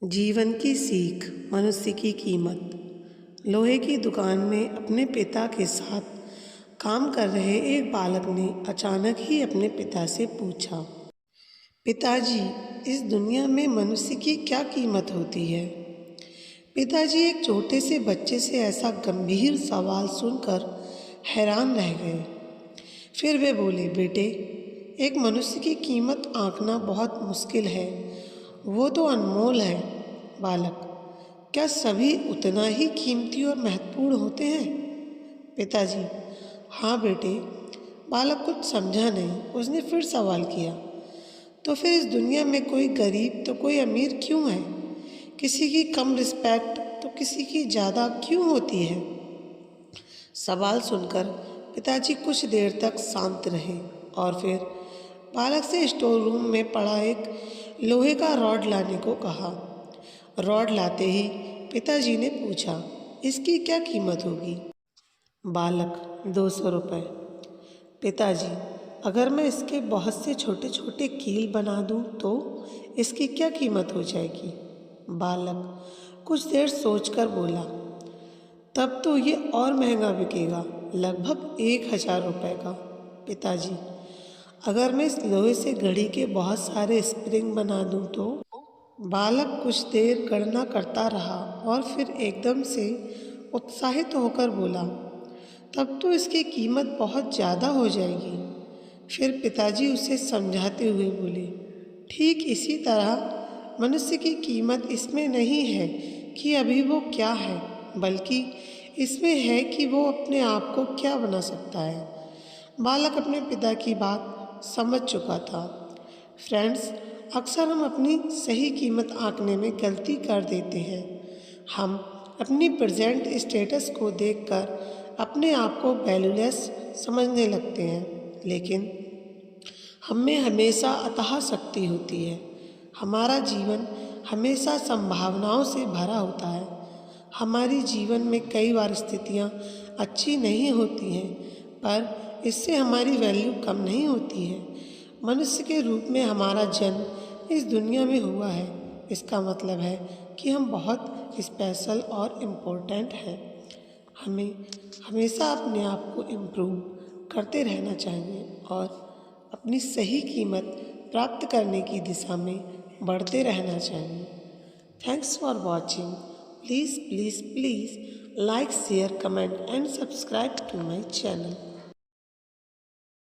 जीवन की सीख, मनुष्य की कीमत। लोहे की दुकान में अपने पिता के साथ काम कर रहे एक बालक ने अचानक ही अपने पिता से पूछा, पिताजी, इस दुनिया में मनुष्य की क्या कीमत होती है? पिताजी एक छोटे से बच्चे से ऐसा गंभीर सवाल सुनकर हैरान रह गए। फिर वे बोले, बेटे, एक मनुष्य की कीमत आंकना बहुत मुश्किल है। वो तो अनमोल है। बालक, क्या सभी उतना ही कीमती और महत्वपूर्ण होते हैं? पिताजी, हाँ बेटे। बालक कुछ समझा नहीं। उसने फिर सवाल किया, तो फिर इस दुनिया में कोई गरीब तो कोई अमीर क्यों है? किसी की कम रिस्पेक्ट तो किसी की ज़्यादा क्यों होती है? सवाल सुनकर पिताजी कुछ देर तक शांत रहे और फिर बालक से स्टोर रूम में पड़ा एक लोहे का रॉड लाने को कहा। रॉड लाते ही पिताजी ने पूछा, इसकी क्या कीमत होगी? बालक, 200 रुपये। पिताजी, अगर मैं इसके बहुत से छोटे छोटे कील बना दूं तो इसकी क्या कीमत हो जाएगी? बालक कुछ देर सोचकर बोला, तब तो ये और महंगा बिकेगा, लगभग 1000 रुपये का। पिताजी, अगर मैं इस लोहे से घड़ी के बहुत सारे स्प्रिंग बना दूं तो? बालक कुछ देर गणना करता रहा और फिर एकदम से उत्साहित होकर बोला, तब तो इसकी कीमत बहुत ज़्यादा हो जाएगी। फिर पिताजी उसे समझाते हुए बोले, ठीक इसी तरह मनुष्य की कीमत इसमें नहीं है कि अभी वो क्या है, बल्कि इसमें है कि वो अपने आप को क्या बना सकता है। बालक अपने पिता की बात समझ चुका था। फ्रेंड्स, अक्सर हम अपनी सही कीमत आंकने में गलती कर देते हैं। हम अपनी प्रेजेंट स्टेटस को देखकर अपने आप को वैल्यूलेस समझने लगते हैं, लेकिन हम में हमेशा अथाह शक्ति होती है। हमारा जीवन हमेशा संभावनाओं से भरा होता है। हमारी जीवन में कई बार स्थितियाँ अच्छी नहीं होती हैं, पर इससे हमारी वैल्यू कम नहीं होती है। मनुष्य के रूप में हमारा जन्म इस दुनिया में हुआ है। इसका मतलब है कि हम बहुत स्पेशल और इम्पोर्टेंट हैं। हमें हमेशा अपने आप को इम्प्रूव करते रहना चाहिए और अपनी सही कीमत प्राप्त करने की दिशा में बढ़ते रहना चाहिए। Thanks for watching. Please please please like, share, comment and subscribe to my channel.